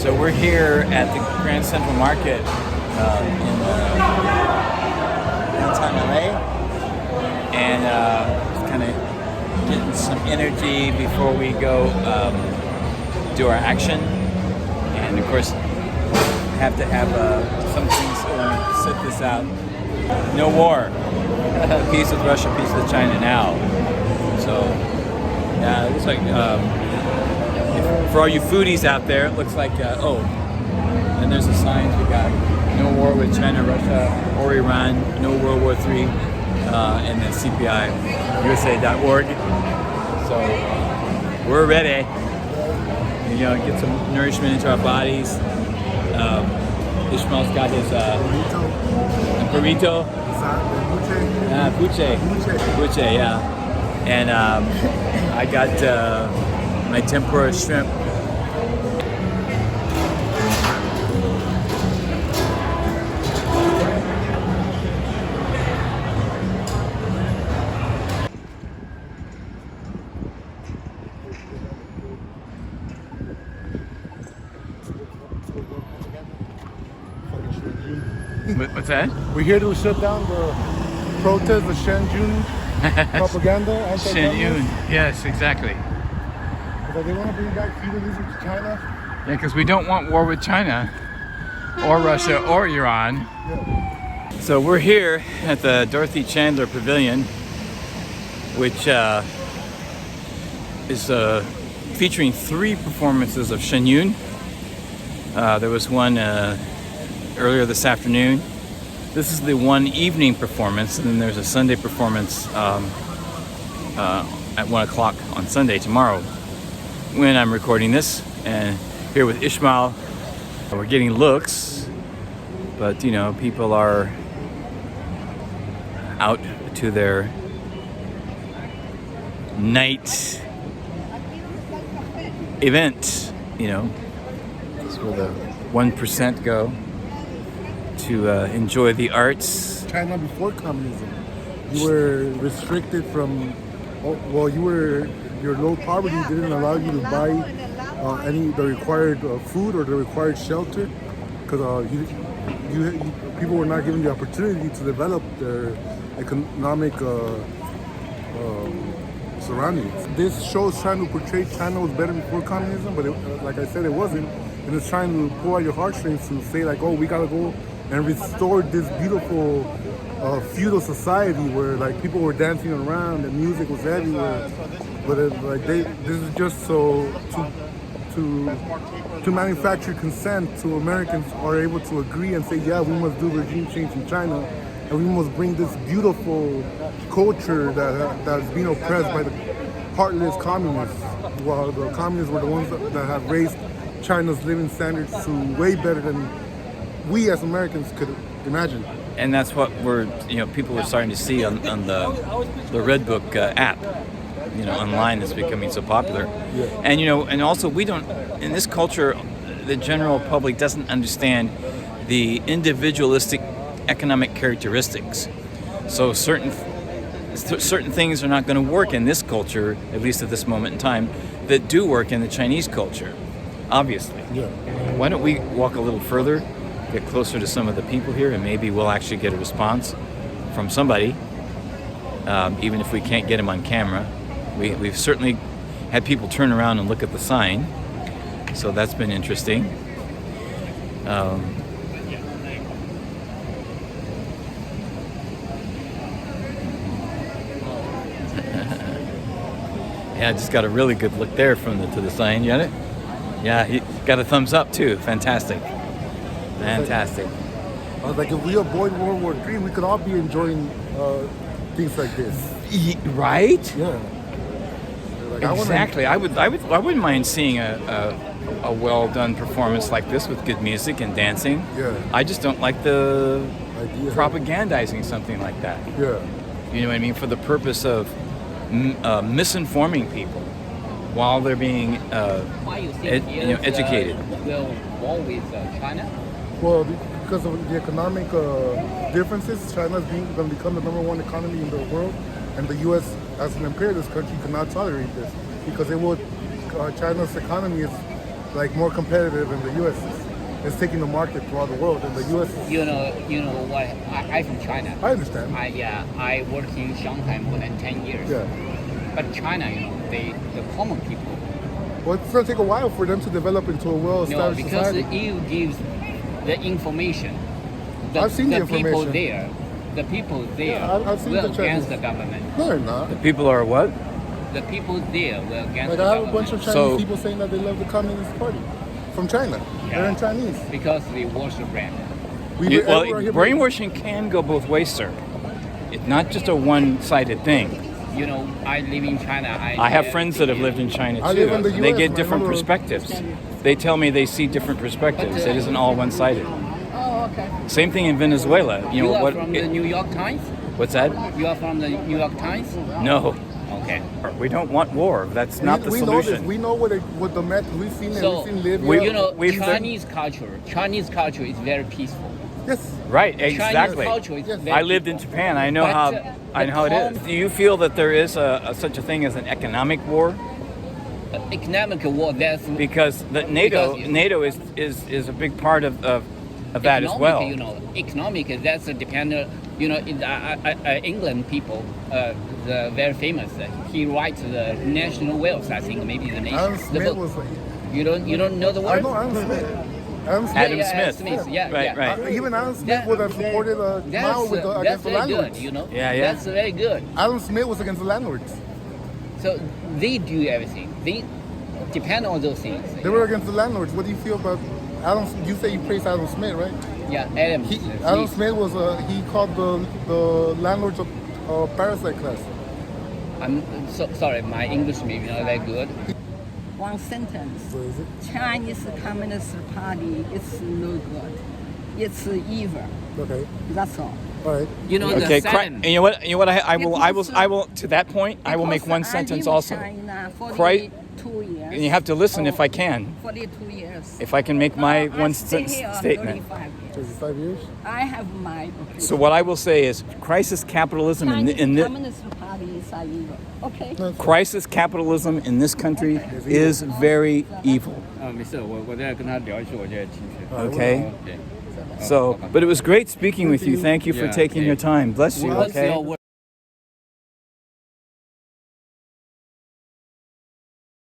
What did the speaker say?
So we're here at the Grand Central Market in downtown LA, and kind of getting some energy before we go do our action. And of course, have to have some things. Let me set this out. No war. Peace with Russia, peace with China now. So yeah, it looks like. For all you foodies out there, it looks like, and there's the signs we got. No war with China, Russia, or Iran. No World War III, and then CPI, USA.org. So we're ready. Get some nourishment into our bodies. Ishmael's got his burrito. Buche, yeah. And I got my tempura shrimp. What's that? We're here to shut down the protest, the Shen propaganda. Shen, yes, exactly. Because they want to bring back feudalism to China. Yeah, because we don't want war with China, or Russia, or Iran. Yeah. So we're here at the Dorothy Chandler Pavilion, which is featuring 3 performances of Shen Yun. There was one earlier this afternoon. This is the one evening performance, and then there's a Sunday performance at 1 o'clock on Sunday tomorrow when I'm recording this. And here with Ishmael, we're getting looks, but people are out to their night event. It's where the 1% go to enjoy the arts. China before communism, you were restricted from. Your low poverty didn't allow you to buy the required food or the required shelter, because people were not given the opportunity to develop their economic surroundings. This show's trying to portray China was better before communism, but like I said, it wasn't. And it's trying to pull out your heartstrings to say like, oh, we gotta go and restore this beautiful feudal society where like people were dancing around and music was everywhere. But this is just so to manufacture consent so Americans are able to agree and say, yeah, we must do regime change in China, and we must bring this beautiful culture that's being oppressed by the heartless communists, while the communists were the ones that have raised China's living standards to way better than we as Americans could imagine. And that's what people are starting to see on the Red Book app. Online that's becoming so popular. Yeah. And and also we don't, in this culture, the general public doesn't understand the individualistic economic characteristics. So certain things are not going to work in this culture, at least at this moment in time, that do work in the Chinese culture, obviously. Yeah. Why don't we walk a little further, get closer to some of the people here, and maybe we'll actually get a response from somebody, even if we can't get them on camera. We've certainly had people turn around and look at the sign, so that's been interesting. Yeah, I just got a really good look there to the sign. You got it? Yeah, he got a thumbs up too. Fantastic. Fantastic. I was like, if we avoid World War III, we could all be enjoying things like this. Right? Yeah. Exactly. I wouldn't mind seeing a well done performance like this with good music and dancing. Yeah. I just don't like the idea propagandizing something like that. Yeah. You know what I mean? For the purpose of misinforming people while they're being educated. Will war with China? Well, because of the economic differences, China's going to become the #1 economy in the world, and the U.S. as an imperialist country cannot tolerate this, because China's economy is like more competitive, and the U.S. is taking the market throughout the world, and the U.S. You know what? I'm from China. I understand. I worked in Shanghai more than 10 years. Yeah. But China, the common people. Well, it's going to take a while for them to develop into a No, well-established because society. the EU gives the information. I've seen the people information. The people there Yeah, I've seen were the against Chinese. the government. No, they're not. The people are what? The people there were against Like the I have government. a bunch of Chinese So- people saying that they love the Communist Party from China. Yeah. They're in Chinese. Because they worship brand. Well, everywhere here- brainwashing can go both ways, sir. It's not just a one-sided thing. You know, I live in China. I have friends that have lived in China I too. live in the They US, get my different mother- perspectives. They tell me they see different perspectives. It isn't all one-sided. Oh, okay. Same thing in Venezuela. You You know are what? from the New York Times? What's that? You are from the New York Times? No, Okay. we don't want war. That's not the we know this. solution. We know what the method we've seen it. So, We've seen Libya. you know, we've- Chinese culture is very peaceful. yes. Right, exactly. Chinese culture is Yes. very I lived in peaceful. Japan. I know But, how uh, I know how it the is. Do you feel that there is such a thing as an economic war? Economic war, that's Because the NATO Because- NATO is a big part of that as well. You know, economic, that's a depend. You know, in England people, the very famous. He writes the national wealth. I think maybe the nation. Adam the Smith book. was like, You don't know the I word? know Adam Smith. Adam Smith. Adam Adam Smith. Yeah, Right, yeah. right. Even Adam Smith That- would have supported Mao That's, with that's against the very landlords. good. You know. Yeah, yeah. That's very good. Adam Smith was against the landlords. So they do everything. They depend on those things. They were against the landlords. What do you feel about Adam? You say you praise Adam Smith, right? Yeah, Adam. Adam Smith was he called the landlords a parasite class. I'm so sorry. My English maybe not that good. One sentence. What is it? Chinese Communist Party is no good. It's evil. Okay. That's all. All right. You know Okay, the and Shen. you know what? You know what? I will. To that point, I will make one Because sentence I live also. in China Christ- 42 years. And you have to listen if I can. 42 years. If I can make my No, one I stay here statement. 35 years. 35 years. I have my opinion. So what I will say is, crisis capitalism Chinese in this Communist Party is evil. Okay. crisis capitalism in this country is very evil. 没事，我再跟他聊一句，我觉得挺是。 Okay. So, but it was great speaking with you. Thank you for Yeah, taking yeah. your time. Bless you. What's Okay. your